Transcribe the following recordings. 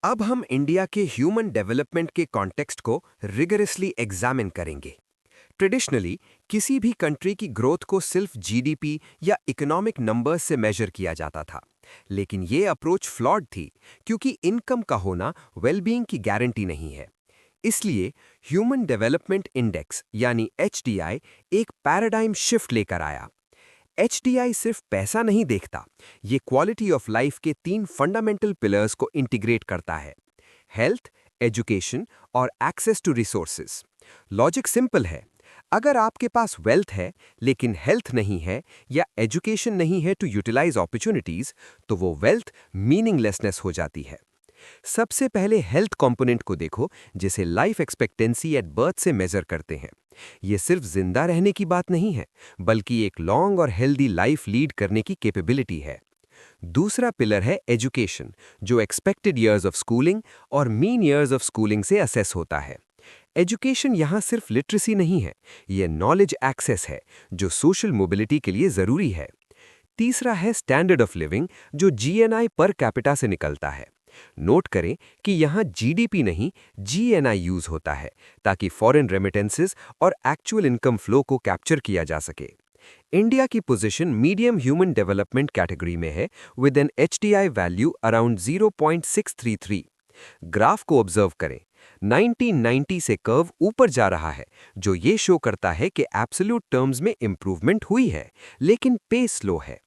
अब हम इंडिया के ह्यूमन डेवलपमेंट के कॉन्टेक्स्ट को रिगरसली एग्जामिन करेंगे। ट्रेडिशनली किसी भी कंट्री की ग्रोथ को सिर्फ जीडीपी या इकोनॉमिक नंबर्स से मेजर किया जाता था, लेकिन ये अप्रोच फ्लॉड थी क्योंकि इनकम का होना वेलबीइंग की गारंटी नहीं है। इसलिए ह्यूमन डेवलपमेंट इंडेक्स यानी एचडीआई एक पैराडाइम शिफ्ट लेकर आया। एचडीआई सिर्फ पैसा नहीं देखता, ये क्वालिटी ऑफ लाइफ के 3 फंडामेंटल पिलर्स को इंटीग्रेट करता है: हेल्थ, एजुकेशन और access to resources. Logic simple है, अगर आपके पास वेल्थ है लेकिन हेल्थ नहीं है या एजुकेशन नहीं है टू यूटिलाइज अपॉर्चुनिटीज, तो वो वेल्थ मीनिंगलेसनेस हो जाती है। सबसे पहले हेल्थ कंपोनेंट को देखो, जिसे लाइफ एक्सपेक्टेंसी एट बर्थ से मेजर करते हैं। ये सिर्फ जिंदा रहने की बात नहीं है, बल्कि एक लॉन्ग और हेल्दी लाइफ लीड करने की कैपेबिलिटी है। दूसरा पिलर है एजुकेशन, जो एक्सपेक्टेड ईयर्स ऑफ स्कूलिंग और मीन ईयर्स ऑफ स्कूलिंग से असेस होता है। एजुकेशन यहाँ सिर्फ लिटरेसी नहीं है, ये नॉलेज एक्सेस है, जो सोशल मोबिलिटी के लिए जरूरी है। तीसरा है स्टैंडर्ड ऑफ लिविंग, जो जीएनआई पर कैपिटा से निकलता है। नोट करें कि यहाँ जीडीपी नहीं, जीएनआई यूज होता है, ताकि फॉरेन रेमिटेंसेस और एक्चुअल इनकम फ्लो को कैप्चर किया जा सके। इंडिया की position medium human development category में है, with an HDI value around 0.633। Graph को ऑब्जर्व करें, 1990 से कर्व ऊपर जा रहा है, जो ये शो करता है कि एब्सोल्यूट टर्म्स में इंप्रूवमेंट हुई है, लेकिन पेस स्लो है।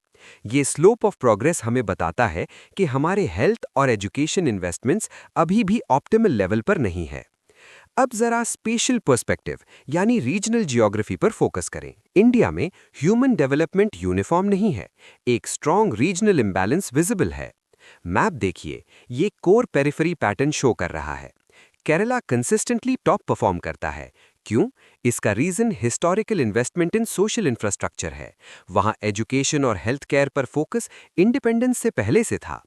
ये स्लोप ऑफ प्रोग्रेस हमें बताता है कि हमारे हेल्थ और एजुकेशन इन्वेस्टमेंट्स अभी भी ऑप्टिमल लेवल पर नहीं है। अब जरा स्पेशल पर्सपेक्टिव यानी रीजनल जियोग्राफी पर फोकस करें। इंडिया में ह्यूमन डेवलपमेंट यूनिफॉर्म नहीं है, एक स्ट्रॉन्ग रीजनल इम्बैलेंस विजिबल है। मैप देखिए, ये कोर पेरिफेरी पैटर्न शो कर रहा है। केरला कंसिस्टेंटली टॉप परफॉर्म करता है। क्यों? इसका reason historical investment in social infrastructure है। वहां एजुकेशन और हेल्थ केयर पर फोकस इंडिपेंडेंस से पहले से था।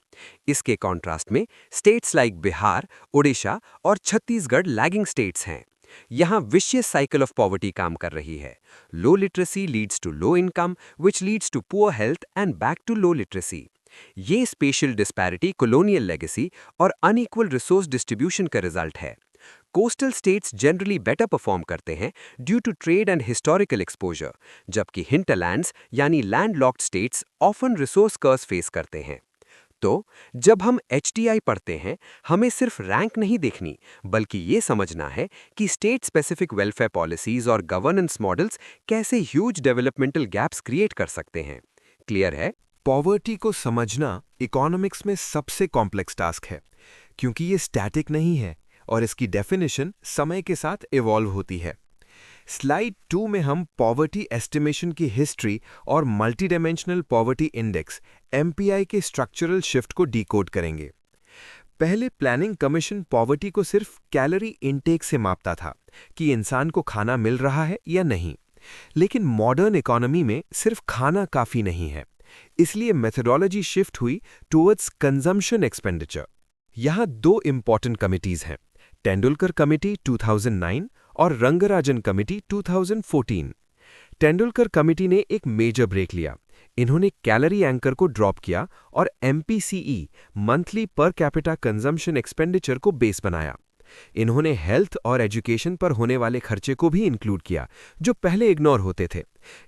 इसके कॉन्ट्रास्ट में स्टेट्स लाइक बिहार, उड़ीसा और छत्तीसगढ़ लैगिंग स्टेट्स हैं। यहाँ विशियस साइकिल ऑफ पॉवर्टी काम कर रही है। Low literacy leads to low income, which leads to poor health and back to low literacy. ये स्पेशल डिस्पैरिटी कॉलोनियल लेगेसी और अनइक्वल रिसोर्स डिस्ट्रीब्यूशन का रिजल्ट है। Coastal states generally better perform करते हैं due to trade and historical exposure, जबकि hinterlands यानी landlocked states often resource curse face करते हैं। तो जब हम एचडीआई पढ़ते हैं, हमें सिर्फ रैंक नहीं देखनी, बल्कि ये समझना है कि स्टेट स्पेसिफिक वेलफेयर पॉलिसीज और गवर्नेंस मॉडल्स कैसे ह्यूज डेवलपमेंटल गैप्स क्रिएट कर सकते हैं। क्लियर है? पॉवर्टी को समझना इकोनॉमिक्स में सबसे कॉम्प्लेक्स टास्क है, क्योंकि ये स्टैटिक नहीं है और इसकी डेफिनेशन समय के साथ इवॉल्व होती है। स्लाइड 2 में हम पॉवर्टी एस्टिमेशन की हिस्ट्री और multi dimensional poverty index MPI के स्ट्रक्चरल शिफ्ट को डिकोड करेंगे। पहले प्लानिंग कमीशन पॉवर्टी को सिर्फ कैलोरी इनटेक से मापता था कि इंसान को खाना मिल रहा है या नहीं, लेकिन मॉडर्न इकोनॉमी में सिर्फ खाना काफी नहीं है। इसलिए मेथोडोलॉजी शिफ्ट हुई टुवर्ड्स कंजम्पशन एक्सपेंडिचर। यहाँ 2 इंपॉर्टेंट कमिटीज हैं, तेंदुलकर कमिटी 2009 और रंगराजन कमिटी 2014। तेंदुलकर कमिटी ने एक मेजर ब्रेक लिया। इन्होंने कैलोरी एंकर को ड्रॉप किया और MPCE monthly per capita consumption expenditure को बेस बनाया। इन्होंने हेल्थ और एजुकेशन पर होने वाले खर्चे को भी इंक्लूड किया, जो पहले इग्नोर होते थे।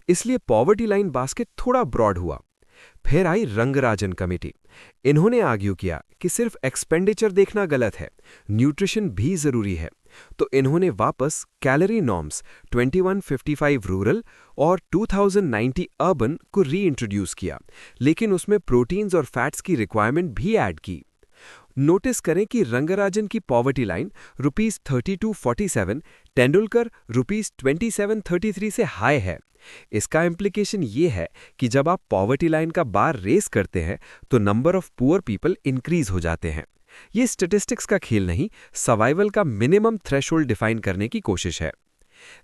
इसलिए पॉवर्टी लाइन बास्केट थोड़ा ब्रॉड हुआ। फिर आई रंगराजन कमेटी। इन्होंने आर्ग्यू किया कि सिर्फ एक्सपेंडिचर देखना गलत है, न्यूट्रिशन भी जरूरी है। तो इन्होंने वापस कैलोरी नॉर्म्स 2155 रूरल और 2090 अर्बन को रीइंट्रोड्यूस किया, लेकिन उसमें प्रोटीन्स और फैट्स की रिक्वायरमेंट भी ऐड की। नोटिस करें कि रंगराजन की पॉवर्टी लाइन ₹3247, तेंदुलकर ₹2733 से हाई है। इसका इम्प्लीकेशन ये है कि जब आप पॉवर्टी लाइन का बार रेस करते हैं तो number of poor people increase हो जाते हैं। ये स्टैटिस्टिक्स का खेल नहीं, सर्वाइवल का मिनिमम थ्रेशोल्ड डिफाइन करने की कोशिश है।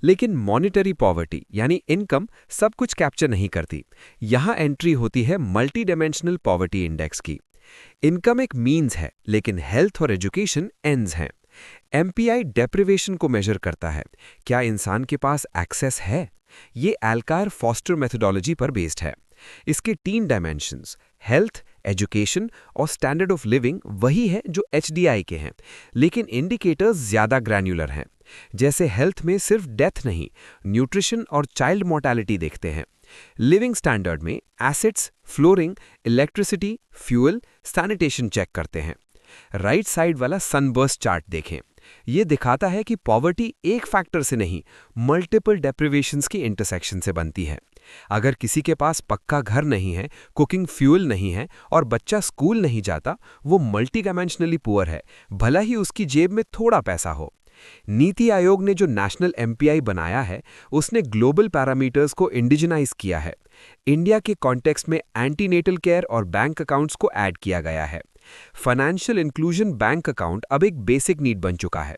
लेकिन मॉनिटरी पॉवर्टी यानी इनकम सब कुछ कैप्चर नहीं करती। यहाँ एंट्री होती है मल्टी डायमेंशनल पॉवर्टी इंडेक्स की। इनकम एक मीन्स है, लेकिन हेल्थ और एजुकेशन एंड्स हैं। एमपीआई डेप्रिवेशन को मेजर करता है, क्या इंसान के पास एक्सेस है। ये एल्कार फॉस्टर मेथोडोलॉजी पर बेस्ड है। इसके 3 डायमेंशंस, हेल्थ, एजुकेशन और स्टैंडर्ड ऑफ लिविंग वही है जो एचडीआई के हैं, लेकिन इंडिकेटर्स ज़्यादा ग्रैन्युलर हैं। जैसे हेल्थ में सिर्फ डेथ नहीं, न्यूट्रिशन और चाइल्ड मोर्टेलिटी देखते हैं। लिविंग स्टैंडर्ड में assets, flooring, electricity, fuel, sanitation check करते हैं। राइट साइड वाला सनबर्स्ट चार्ट देखें। ये दिखाता है कि पॉवर्टी एक फैक्टर से नहीं, मल्टीपल डेप्रिवेशंस की इंटरसेक्शन से बनती है। अगर किसी के पास पक्का घर नहीं है, कुकिंग फ्यूल नहीं है और बच्चा स्कूल नहीं जाता, वो मल्टी डायमेंशनली पुअर है, भला ही उसकी जेब में थोड़ा पैसा हो। नीति आयोग ने जो नेशनल एमपीआई बनाया है, उसने ग्लोबल पैरामीटर्स को इंडिजिनाइज किया है। इंडिया के कॉन्टेक्स्ट में एंटीनेटल केयर और बैंक अकाउंट्स को ऐड किया गया है। फाइनेंशियल इंक्लूजन बैंक अकाउंट अब एक बेसिक नीड बन चुका है।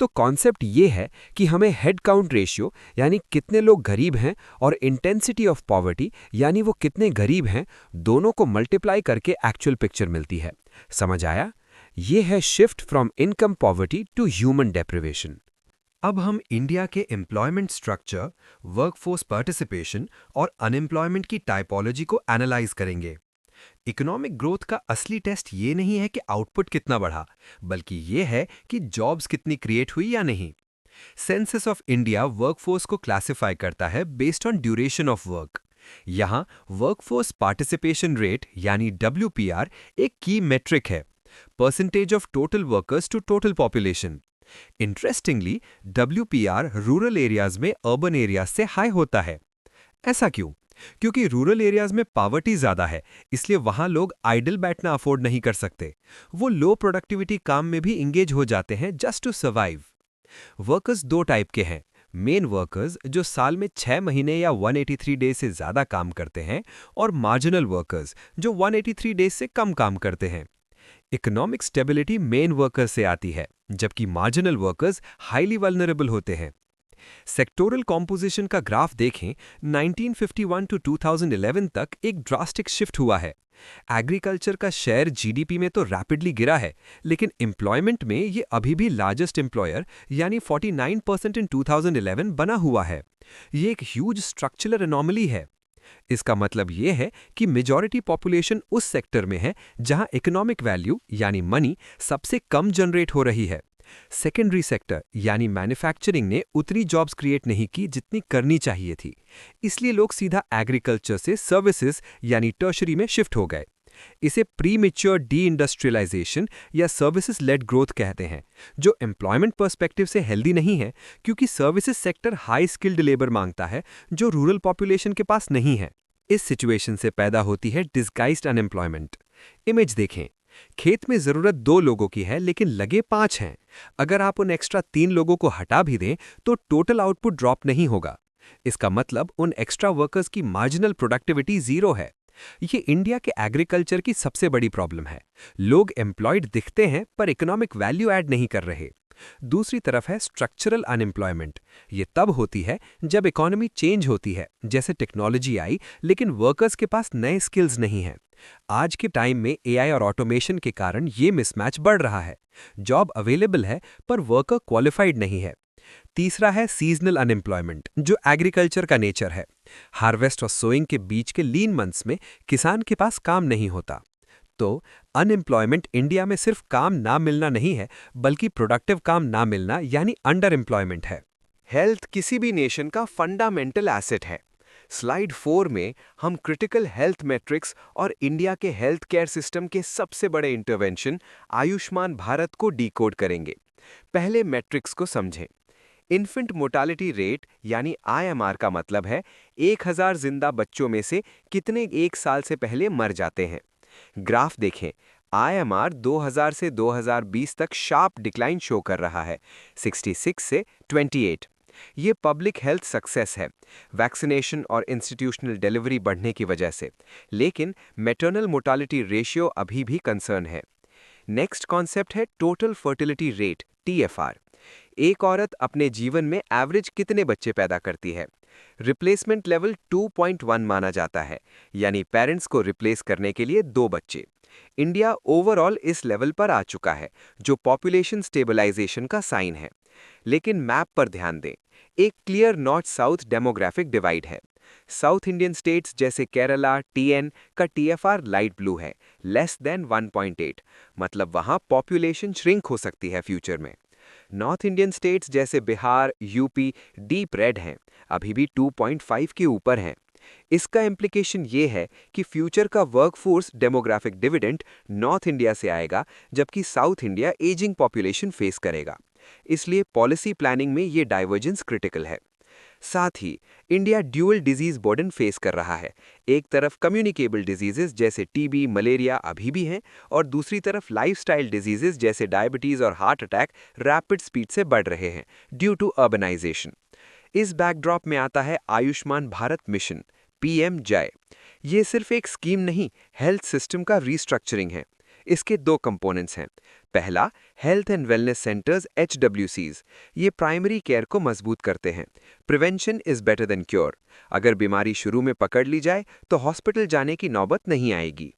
तो कॉन्सेप्ट ये है कि हमें हेड काउंट रेशियो यानी कितने लोग गरीब हैं और इंटेंसिटी ऑफ पॉवर्टी यानी वो कितने गरीब हैं, दोनों को मल्टीप्लाई करके एक्चुअल पिक्चर मिलती है। समझ आया? ये है shift from income poverty to human deprivation. अब हम इंडिया के एम्प्लॉयमेंट स्ट्रक्चर, वर्कफोर्स पार्टिसिपेशन और अनएम्प्लॉयमेंट की टाइपोलॉजी को एनालाइज करेंगे। इकोनॉमिक ग्रोथ का असली टेस्ट ये नहीं है कि आउटपुट कितना बढ़ा, बल्कि ये है कि जॉब्स कितनी क्रिएट हुई या नहीं। सेंसस ऑफ इंडिया वर्कफोर्स को क्लासिफाई करता है based on duration of work. यहाँ वर्कफोर्स पार्टिसिपेशन रेट यानी WPR एक की मेट्रिक है, percentage of total workers to total population. Interestingly, WPR rural areas में अर्बन एरियाज से हाई होता है। ऐसा क्यों? क्योंकि रूरल एरियाज में पॉवर्टी ज्यादा है, इसलिए वहां लोग आइडल बैठना अफोर्ड नहीं कर सकते। वो लो प्रोडक्टिविटी काम में भी इंगेज हो जाते हैं जस्ट टू सर्वाइव। वर्कर्स दो टाइप के हैं, मेन वर्कर्स जो साल में 6 महीने या 183 डेज से ज्यादा काम करते हैं, और मार्जिनल वर्कर्स जो 183 डेज से कम काम करते हैं। इकोनॉमिक स्टेबिलिटी मेन वर्कर्स से आती है, जबकि मार्जिनल वर्कर्स हाईली वल्नरेबल होते हैं। सेक्टोरल कॉम्पोजिशन का ग्राफ देखें, 1951 टू 2011 तक एक ड्रास्टिक शिफ्ट हुआ है। एग्रीकल्चर का शेयर जीडीपी में तो रैपिडली गिरा है, लेकिन एम्प्लॉयमेंट में ये अभी भी लार्जेस्ट एम्प्लॉयर यानी 49% इन 2011 बना हुआ है। ये एक ह्यूज स्ट्रक्चरल एनॉमली है। इसका मतलब ये है कि मेजॉरिटी पॉपुलेशन उस सेक्टर में है जहां इकोनॉमिक वैल्यू यानी मनी सबसे कम जनरेट हो रही है। सेकेंडरी सेक्टर यानी मैन्युफैक्चरिंग ने उतनी जॉब्स क्रिएट नहीं की जितनी करनी चाहिए थी, इसलिए लोग सीधा एग्रीकल्चर से सर्विसेज यानी टर्शरी में शिफ्ट हो गए। इसे प्रीमेच्योर डी इंडस्ट्रियलाइजेशन या सर्विसेज लेड ग्रोथ कहते हैं, जो एम्प्लॉयमेंट पर्सपेक्टिव से हेल्दी नहीं है, क्योंकि services sector high skilled labour मांगता है जो रूरल पॉपुलेशन के पास नहीं है। इस सिचुएशन से पैदा होती है डिस्गाइज्ड अनएम्प्लॉयमेंट। इमेज देखें, खेत में जरूरत 2 लोगों की है लेकिन लगे 5 हैं। अगर आप उन एक्स्ट्रा 3 लोगों को हटा भी दें तो टोटल आउटपुट ड्रॉप नहीं होगा। इसका मतलब उन एक्स्ट्रा वर्कर्स की मार्जिनल प्रोडक्टिविटी 0 है। ये इंडिया के एग्रीकल्चर की सबसे बड़ी प्रॉब्लम है। लोग एम्प्लॉयड दिखते हैं पर इकोनॉमिक वैल्यू ऐड नहीं कर रहे। दूसरी तरफ है स्ट्रक्चरल अनएम्प्लॉयमेंट। ये तब होती है जब इकोनॉमी चेंज होती है, जैसे टेक्नोलॉजी आई, लेकिन वर्कर्स के पास नए स्किल्स नहीं हैं। आज के टाइम में एआई और ऑटोमेशन के कारण ये मिसमैच बढ़ रहा है। जॉब अवेलेबल है पर वर्कर क्वालिफाइड नहीं है। तीसरा है सीजनल अनएम्प्लॉयमेंट, जो एग्रीकल्चर का नेचर है। हार्वेस्ट और सोइंग के बीच के लीन मंथ्स में किसान के पास काम नहीं होता। तो अनएम्प्लॉयमेंट इंडिया में सिर्फ काम ना मिलना नहीं है, बल्कि प्रोडक्टिव काम ना मिलना यानी अंडर एम्प्लॉयमेंट है। हेल्थ किसी भी नेशन का फंडामेंटल एसेट है। स्लाइड 4 में हम क्रिटिकल हेल्थ मैट्रिक्स और इंडिया के हेल्थ केयर सिस्टम के सबसे बड़े इंटरवेंशन आयुष्मान भारत को डिकोड करेंगे। पहले मैट्रिक्स को समझें। इन्फेंट मोर्टालिटी रेट यानी IMR का मतलब है 1000 जिंदा बच्चों में से कितने 1 साल से पहले मर जाते हैं। ग्राफ देखें, IMR 2000 से 2020 तक शार्प डिक्लाइन शो कर रहा है, 66 से 28। ये पब्लिक हेल्थ सक्सेस है, वैक्सीनेशन और इंस्टीट्यूशनल डिलीवरी बढ़ने की वजह से, लेकिन मैटरनल मोर्टालिटी रेशियो अभी भी कंसर्न है। नेक्स्ट कॉन्सेप्ट है टोटल फर्टिलिटी रेट, TFR। एक औरत अपने जीवन में एवरेज कितने बच्चे पैदा करती है? रिप्लेसमेंट लेवल 2.1 माना जाता है, यानी पेरेंट्स को रिप्लेस करने के लिए 2 बच्चे। इंडिया ओवरऑल इस लेवल पर आ चुका है, जो पॉपुलेशन स्टेबलाइजेशन का साइन है। लेकिन मैप पर ध्यान दें, एक clear north south demographic divide है। साउथ इंडियन स्टेट्स जैसे केरला, टीएन का टीएफआर लाइट ब्लू है, लेस देन 1.8, मतलब वहाँ पॉपुलेशन श्रिंक हो सकती है फ्यूचर में। नॉर्थ इंडियन स्टेट्स जैसे बिहार, यूपी डीप रेड हैं, अभी भी 2.5 के ऊपर हैं। इसका इम्प्लीकेशन ये है कि फ्यूचर का workforce demographic dividend north India से आएगा, जबकि south India ageing population face करेगा। इसलिए पॉलिसी प्लानिंग में ये डाइवर्जेंस क्रिटिकल है। साथ ही India dual disease burden face कर रहा है। एक तरफ कम्युनिकेबल डिजीजेस जैसे टीबी, मलेरिया अभी भी हैं, और दूसरी तरफ लाइफस्टाइल डिजीजेस जैसे डायबिटीज और हार्ट अटैक रैपिड स्पीड से बढ़ रहे हैं ड्यू टू अर्बनाइजेशन। इस बैकड्रॉप में आता है आयुष्मान भारत मिशन, पीएम जय। ये सिर्फ एक स्कीम नहीं, हेल्थ सिस्टम का रीस्ट्रक्चरिंग है। इसके दो कंपोनेंट्स हैं। पहला, health and wellness centres HWCs। ये प्राइमरी केयर को मजबूत करते हैं। Prevention is better than cure. अगर बीमारी शुरू में पकड़ ली जाए तो हॉस्पिटल जाने की नौबत नहीं आएगी।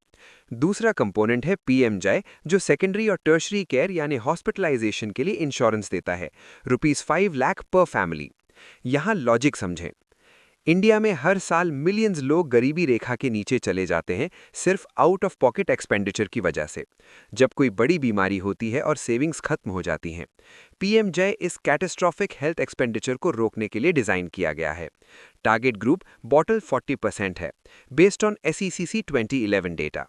दूसरा कंपोनेंट है पीएम जय, जो सेकेंडरी और टर्शरी केयर यानी हॉस्पिटलाइजेशन के लिए इंश्योरेंस देता है, ₹5 लाख पर फैमिली। यहाँ लॉजिक समझें। इंडिया में हर साल मिलियंस लोग गरीबी रेखा के नीचे चले जाते हैं, सिर्फ आउट ऑफ पॉकेट एक्सपेंडिचर की वजह से। जब कोई बड़ी बीमारी होती है और सेविंग्स खत्म हो जाती हैं। पीएम जय इस कैटेस्ट्रॉफिक हेल्थ एक्सपेंडिचर को रोकने के लिए डिजाइन किया गया है। टारगेट ग्रुप बॉटल 40% है, based on SECC 2011 data.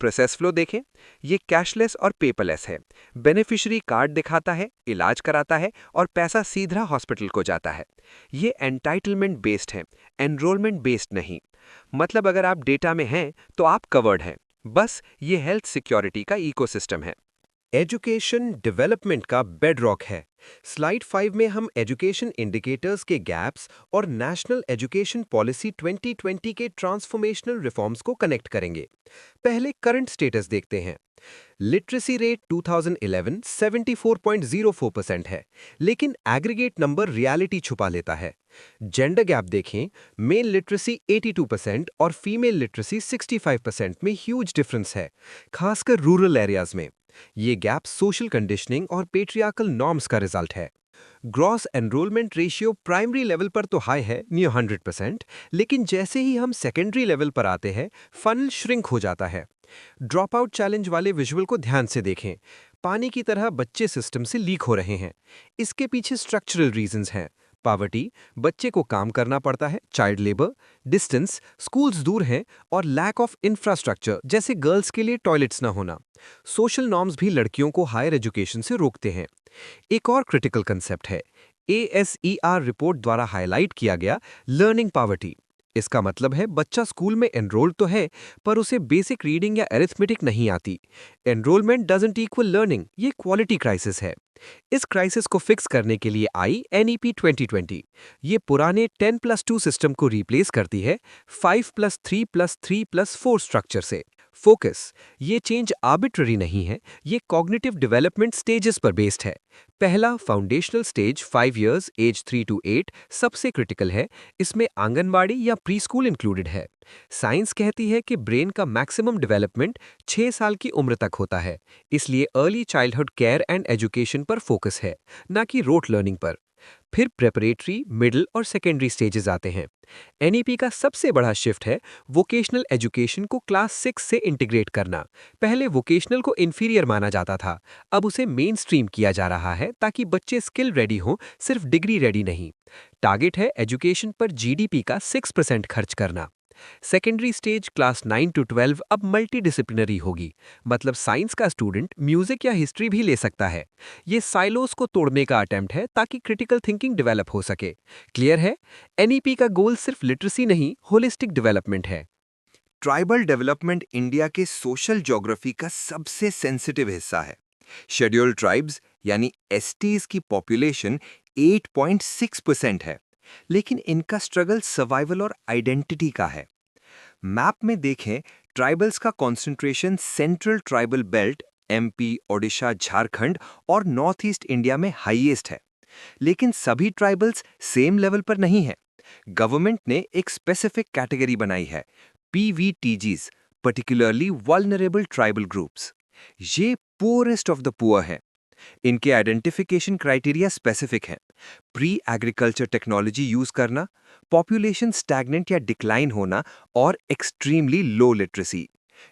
Process flow देखें, ये कैशलेस और पेपरलेस है। बेनिफिशियरी कार्ड दिखाता है, इलाज कराता है और पैसा सीधा हॉस्पिटल को जाता है। ये एंटाइटलमेंट बेस्ड है, एनरोलमेंट बेस्ड नहीं। मतलब अगर आप डेटा में हैं तो आप कवर्ड हैं। बस ये हेल्थ सिक्योरिटी का इकोसिस्टम है। एजुकेशन डेवलपमेंट का बेडरॉक है। स्लाइड 5 में हम एजुकेशन इंडिकेटर्स के गैप्स और नेशनल एजुकेशन पॉलिसी 2020 के ट्रांसफॉर्मेशनल रिफॉर्म्स को कनेक्ट करेंगे। पहले करंट स्टेटस देखते हैं। लिटरेसी रेट 2011 74.04% है, लेकिन एग्रीगेट नंबर रियलिटी छुपा लेता है। जेंडर गैप देखें, मेल लिटरेसी 82% और फीमेल लिटरेसी 65% में ह्यूज डिफरेंस है, खासकर रूरल एरियाज में। ये गैप सोशल कंडीशनिंग और पेट्रियार्कल नॉर्म्स का रिजल्ट है। Gross enrolment ratio primary level पर तो हाई है, नियर 100%, लेकिन जैसे ही हम सेकेंडरी लेवल पर आते हैं, फनल श्रिंक हो जाता है। ड्रॉप आउट चैलेंज वाले विजुअल को ध्यान से देखें। पानी की तरह बच्चे सिस्टम से लीक हो रहे हैं। इसके पीछे स्ट्रक्चरल रीजंस हैं। पॉवर्टी, बच्चे को काम करना पड़ता है, चाइल्ड लेबर, डिस्टेंस, स्कूल्स दूर हैं, और लैक ऑफ इंफ्रास्ट्रक्चर जैसे गर्ल्स के लिए टॉयलेट्स ना होना। सोशल नॉर्म्स भी लड़कियों को हायर एजुकेशन से रोकते हैं। एक और क्रिटिकल कंसेप्ट है, ASER रिपोर्ट द्वारा हाईलाइट किया गया लर्निंग पॉवर्टी। इसका मतलब है बच्चा स्कूल में एनरोल्ड तो है, पर उसे बेसिक रीडिंग या अरिथमेटिक नहीं आती। एनरोलमेंट डजंट इक्वल लर्निंग, ये क्वालिटी क्राइसिस है। इस क्राइसिस को फिक्स करने के लिए आई NEP 2020। ये पुराने 10+2 सिस्टम को रिप्लेस करती है 5+3+3+4 स्ट्रक्चर से। फोकस, ये चेंज आर्बिट्ररी नहीं है, ये कॉग्निटिव डेवलपमेंट स्टेजेस पर बेस्ड है। पहला foundational stage 5 years age 3 to 8 सबसे क्रिटिकल है। इसमें आंगनबाड़ी या प्री स्कूल इंक्लूडेड है। साइंस कहती है कि ब्रेन का मैक्सिमम डेवलपमेंट 6 साल की उम्र तक होता है, इसलिए early childhood care and education पर फोकस है, ना कि रोट लर्निंग पर। फिर प्रेपरेटरी, मिडिल और सेकेंडरी स्टेजेस आते हैं। NEP का सबसे बड़ा शिफ्ट है वोकेशनल एजुकेशन को क्लास 6 से इंटीग्रेट करना। पहले वोकेशनल को इंफीरियर माना जाता था, अब उसे मेन स्ट्रीम किया जा रहा है ताकि बच्चे स्किल रेडी हों, सिर्फ डिग्री रेडी नहीं। टारगेट है एजुकेशन पर GDP का 6% खर्च करना। सेकेंडरी स्टेज क्लास 9 to 12 अब मल्टीडिसिप्लिनरी होगी, मतलब साइंस का स्टूडेंट म्यूजिक या हिस्ट्री भी ले सकता है। ये साइलोस को तोड़ने का अटेम्प्ट है ताकि क्रिटिकल थिंकिंग डेवलप हो सके। क्लियर है, NEP का गोल सिर्फ लिटरेसी नहीं, होलिस्टिक डेवलपमेंट है। ट्राइबल डेवलपमेंट इंडिया के सोशल ज्योग्राफी का सबसे सेंसिटिव हिस्सा है। शेड्यूल्ड ट्राइब्स यानी STs की पॉपुलेशन 8.6% है, लेकिन इनका स्ट्रगल सर्वाइवल और आइडेंटिटी का है। मैप में देखें, ट्राइबल्स का concentration central tribal belt MP, Odisha, Jharkhand और नॉर्थ ईस्ट इंडिया में हाईएस्ट है। लेकिन सभी ट्राइबल्स सेम लेवल पर नहीं है। गवर्नमेंट ने एक स्पेसिफिक कैटेगरी बनाई है, PVTGs, particularly vulnerable tribal groups. ये पुअरेस्ट ऑफ द पुअर है। इनके आइडेंटिफिकेशन क्राइटेरिया स्पेसिफिक हैं। प्री एग्रीकल्चर टेक्नोलॉजी यूज करना, पॉपुलेशन स्टैग्नेंट या डिक्लाइन होना और एक्सट्रीमली लो लिटरेसी।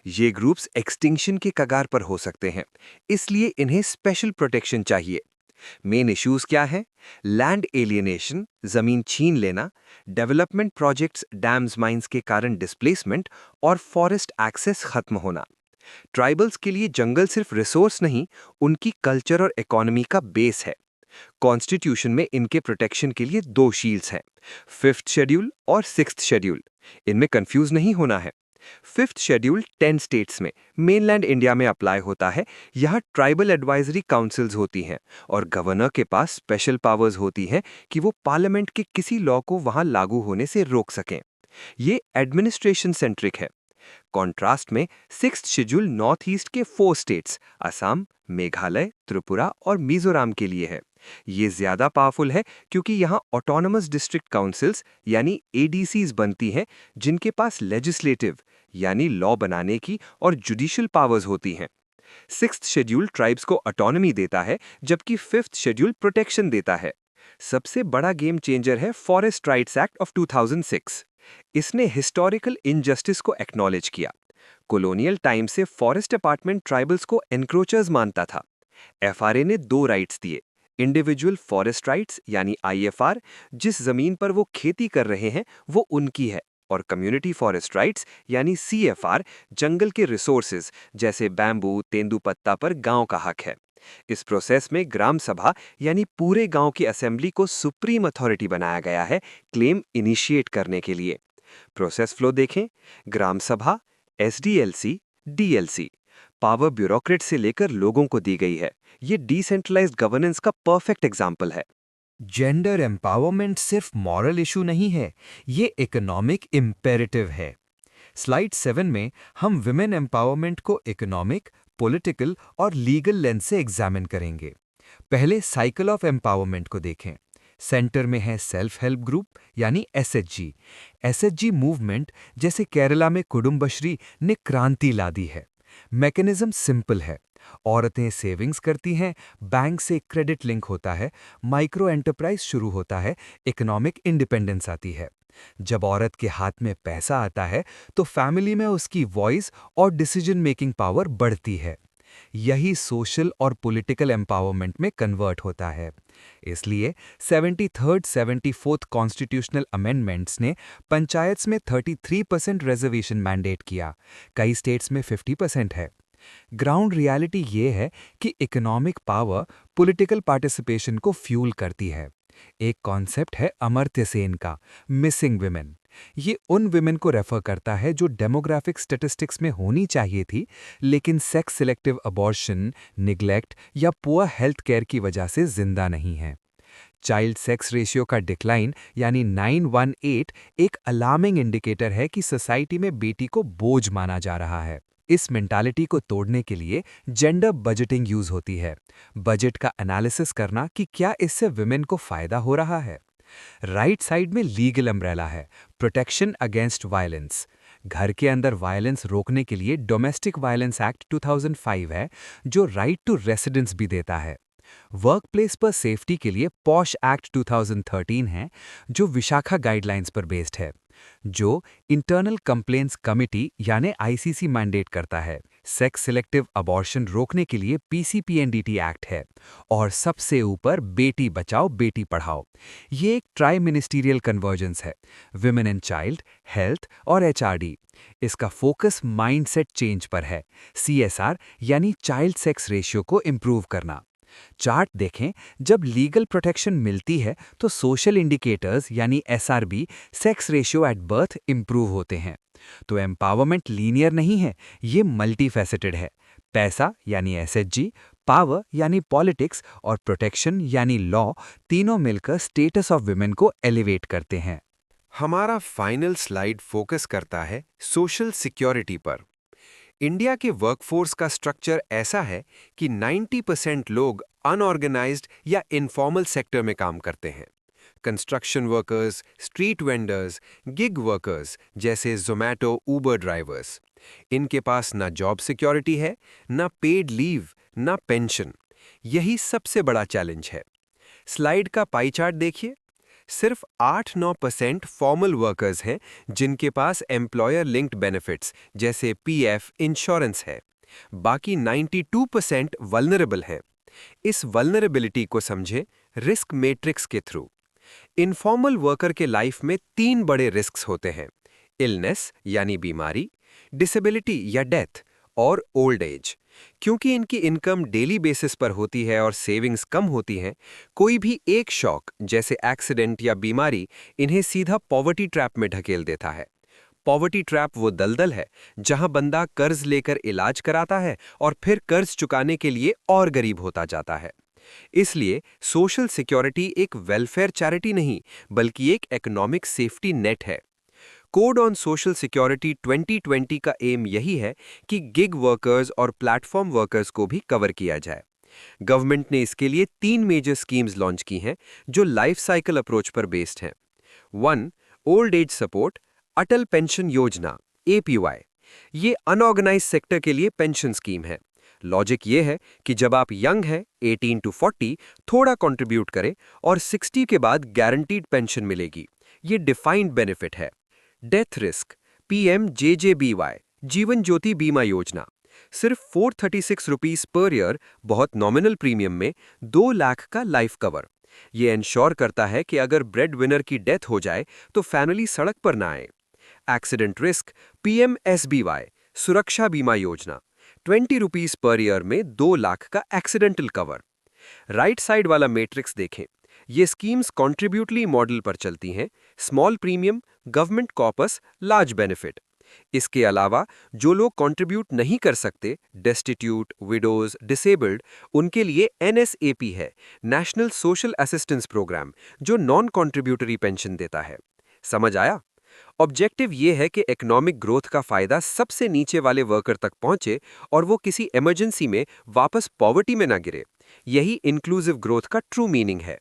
ये ग्रुप्स एक्सटिंक्शन के कगार पर हो सकते हैं, इसलिए इन्हें स्पेशल प्रोटेक्शन चाहिए। मेन इश्यूज क्या हैं? लैंड एलियनेशन, जमीन छीन लेना, डेवलपमेंट प्रोजेक्ट्स, डैम्स, माइंस के कारण डिस्प्लेसमेंट और फॉरेस्ट एक्सेस खत्म होना। ट्राइबल्स के लिए जंगल सिर्फ रिसोर्स नहीं, उनकी कल्चर और इकोनॉमी का बेस है। कॉन्स्टिट्यूशन में इनके प्रोटेक्शन के लिए दो शील्ड्स हैं, फिफ्थ शेड्यूल और सिक्स्थ शेड्यूल। इनमें कंफ्यूज नहीं होना है। फिफ्थ शेड्यूल 10 स्टेट्स में, मेनलैंड इंडिया में अप्लाई होता है। यहाँ ट्राइबल एडवाइजरी काउंसिल्स होती हैं और गवर्नर के पास स्पेशल पावर्स होती हैं कि वो पार्लियामेंट के किसी लॉ को वहां लागू होने से रोक सकें। ये एडमिनिस्ट्रेशन सेंट्रिक है। कॉन्ट्रास्ट में सिक्स्थ शेड्यूल नॉर्थ ईस्ट के 4 स्टेट्स असम, मेघालय, त्रिपुरा और मिजोरम के लिए है। ये ज्यादा पावरफुल है क्योंकि यहाँ ऑटोनमस डिस्ट्रिक्ट काउंसिल्स यानी एडीसीज बनती हैं, जिनके पास लेजिस्लेटिव यानी लॉ बनाने की और जुडिशियल पावर्स होती हैं। सिक्स्थ शेड्यूल ट्राइब्स को ऑटोनॉमी देता है, जबकि फिफ्थ शेड्यूल प्रोटेक्शन देता है। सबसे बड़ा गेम चेंजर है फॉरेस्ट राइट्स एक्ट ऑफ 2006। इसने हिस्टोरिकल इनजस्टिस को एक्नॉलेज किया। कॉलोनियल टाइम से फॉरेस्ट डिपार्टमेंट ट्राइबल्स को एनक्रोचर्स मानता था। एफआरए ने 2 राइट्स दिए, इंडिविजुअल फॉरेस्ट राइट्स यानी आईएफआर, जिस जमीन पर वो खेती कर रहे हैं वो उनकी है, और कम्युनिटी फॉरेस्ट राइट्स यानी सीएफआर, जंगल के रिसोर्सेज जैसे बैम्बू, तेंदुपत्ता पर गांव का हक है। इस प्रोसेस में ग्राम सभा यानी पूरे गांव की असेंबली को सुप्रीम अथॉरिटी बनाया गया है क्लेम इनिशिएट करने के लिए। प्रोसेस फ्लो देखें, ग्राम सभा, एसडीएलसी, डीएलसी, पावर ब्यूरोक्रेट से लेकर लोगों को दी गई है। ये डिसेंट्रलाइज्ड गवर्नेंस का परफेक्ट एग्जाम्पल है। जेंडर एम्पावरमेंट सिर्फ मॉरल इशू नहीं है, ये इकोनॉमिक इम्पेरेटिव है। स्लाइड 7 में हम विमेन एम्पावरमेंट को इकोनॉमिक, पॉलिटिकल और लीगल लेंस से एग्जामिन करेंगे। पहले साइकिल ऑफ एम्पावरमेंट को देखें। सेंटर में है सेल्फ हेल्प ग्रुप यानी एसएचजी। एसएचजी मूवमेंट जैसे केरला में कुडुम्बश्री ने क्रांति ला दी है। मैकेनिज्म सिंपल है, औरतें सेविंग्स करती हैं, बैंक से क्रेडिट लिंक होता है, माइक्रो एंटरप्राइज शुरू होता है, इकोनॉमिक इंडिपेंडेंस आती है। जब औरत के हाथ में पैसा आता है तो फैमिली में उसकी वॉइस और डिसीजन मेकिंग पावर बढ़ती है। यही सोशल और पॉलिटिकल एम्पावरमेंट में कन्वर्ट होता है। इसलिए 73rd 74th कॉन्स्टिट्यूशनल अमेंडमेंट्स ने पंचायत्स में 33% रिजर्वेशन मैंडेट किया, कई स्टेट्स में 50% है। ग्राउंड रियलिटी ये है कि इकोनॉमिक पावर पॉलिटिकल पार्टिसिपेशन को फ्यूल करती है। एक कॉन्सेप्ट है अमर्त्य सेन का, मिसिंग विमेन। ये उन विमेन को रेफर करता है जो डेमोग्राफिक स्टैटिस्टिक्स में होनी चाहिए थी, लेकिन सेक्स सिलेक्टिव अबॉर्शन, निग्लेक्ट या पुअर हेल्थ केयर की वजह से जिंदा नहीं है। चाइल्ड सेक्स रेशियो का डिक्लाइन यानी 918 एक अलार्मिंग इंडिकेटर है कि सोसाइटी में बेटी को बोझ माना जा रहा है। इस मेंटालिटी को तोड़ने के लिए जेंडर बजटिंग यूज होती है। बजट का एनालिसिस करना कि क्या इससे विमेन को फायदा हो रहा है। राइट साइड में लीगल अम्ब्रेला है, प्रोटेक्शन अगेंस्ट वायलेंस। घर के अंदर वायलेंस रोकने के लिए डोमेस्टिक वायलेंस एक्ट 2005 है, जो राइट टू रेसिडेंस भी देता है। वर्कप्लेस पर सेफ्टी के लिए पॉश एक्ट 2013 है, जो विशाखा गाइडलाइंस पर बेस्ड है, जो इंटरनल कंप्लेंट्स कमिटी यानी आईसीसी मैंडेट करता है। सेक्स सिलेक्टिव अबॉर्शन रोकने के लिए पीसीपीएनडीटी एक्ट है, और सबसे ऊपर बेटी बचाओ बेटी पढ़ाओ। ये एक ट्राई मिनिस्टीरियल कन्वर्जेंस है, विमेन एंड चाइल्ड, हेल्थ और एचआरडी। इसका फोकस माइंडसेट चेंज पर है, सीएसआर यानी चाइल्ड सेक्स रेशियो को इंप्रूव करना। चार्ट देखें, जब लीगल प्रोटेक्शन मिलती है तो सोशल इंडिकेटर्स यानी SRB, sex ratio at birth improve होते हैं। तो एम्पावरमेंट लीनियर नहीं है, ये मल्टी फैसेटेड है। पैसा यानी एसएचजी, पावर यानी पॉलिटिक्स और प्रोटेक्शन यानी लॉ, तीनों मिलकर स्टेटस ऑफ विमेन को एलिवेट करते हैं। हमारा फाइनल स्लाइड फोकस करता है सोशल सिक्योरिटी पर। इंडिया के वर्कफोर्स का स्ट्रक्चर ऐसा है कि 90% लोग अनऑर्गेनाइज्ड या इनफॉर्मल सेक्टर में काम करते हैं। Construction workers, street vendors, gig workers जैसे ज़ोमैटो, उबर ड्राइवर्स। इनके पास ना जॉब सिक्योरिटी है, ना पेड लीव, ना पेंशन। यही सबसे बड़ा चैलेंज है। स्लाइड का पाई चार्ट देखिए। सिर्फ 8-9% फॉर्मल वर्कर्स हैं जिनके पास एम्प्लॉयर लिंक्ड बेनिफिट्स जैसे पीएफ, इंश्योरेंस है। बाकी 92% वल्नरेबल हैं। इस वल्नरेबिलिटी को समझें रिस्क मैट्रिक्स के थ्रू। इनफॉर्मल वर्कर के लाइफ में 3 बड़े रिस्क्स होते हैं: इलनेस यानी बीमारी, डिसेबिलिटी या डेथ, और ओल्ड एज। क्योंकि इनकी इनकम डेली बेसिस पर होती है और सेविंग्स कम होती हैं, कोई भी एक शॉक जैसे एक्सीडेंट या बीमारी इन्हें सीधा पॉवर्टी ट्रैप में ढकेल देता है। पॉवर्टी ट्रैप वो दलदल है जहां बंदा कर्ज लेकर इलाज कराता है और फिर कर्ज चुकाने के लिए और गरीब होता जाता है। इसलिए सोशल सिक्योरिटी एक वेलफेयर चैरिटी नहीं, बल्कि एक इकोनॉमिक सेफ्टी नेट है। कोड ऑन सोशल सिक्योरिटी 2020 का एम यही है कि गिग वर्कर्स और प्लेटफॉर्म वर्कर्स को भी कवर किया जाए। गवर्नमेंट ने इसके लिए 3 मेजर स्कीम्स लॉन्च की हैं जो लाइफ साइकिल अप्रोच पर बेस्ड हैं। 1. ओल्ड एज सपोर्ट, अटल पेंशन योजना APY। ये अनऑर्गेनाइज सेक्टर के लिए पेंशन स्कीम है। लॉजिक ये है कि जब आप यंग हैं 18 to 40 थोड़ा कंट्रीब्यूट करें और 60 के बाद गारंटीड पेंशन मिलेगी। ये डिफाइंड बेनिफिट है। Death risk PMJJBY Jeevan Jyoti बीमा योजना। सिर्फ 436 रुपीस पर ईयर, बहुत नॉमिनल प्रीमियम में 2 लाख का लाइफ कवर। ये इंश्योर करता है कि अगर ब्रेड विनर की डेथ हो जाए तो फैमिली सड़क पर ना आए। एक्सीडेंट रिस्क PMSBY सुरक्षा बीमा योजना। 20 रुपीस पर ईयर में 2 लाख का एक्सीडेंटल कवर। राइट साइड वाला मैट्रिक्स देखें। ये स्कीम्स कॉन्ट्रीब्यूटली मॉडल पर चलती हैं: small premium, government corpus, large benefit. इसके अलावा जो लोग कंट्रीब्यूट नहीं कर सकते, डेस्टिट्यूट, विडोज, डिसेबल्ड, उनके लिए NSAP है, नेशनल सोशल असिस्टेंस प्रोग्राम, जो नॉन कंट्रीब्यूटरी पेंशन देता है। समझ आया? ऑब्जेक्टिव ये है कि इकोनॉमिक ग्रोथ का फायदा सबसे नीचे वाले वर्कर तक पहुंचे और वो किसी इमरजेंसी में वापस पॉवर्टी में ना गिरे। यही इंक्लूसिव ग्रोथ का ट्रू मीनिंग है।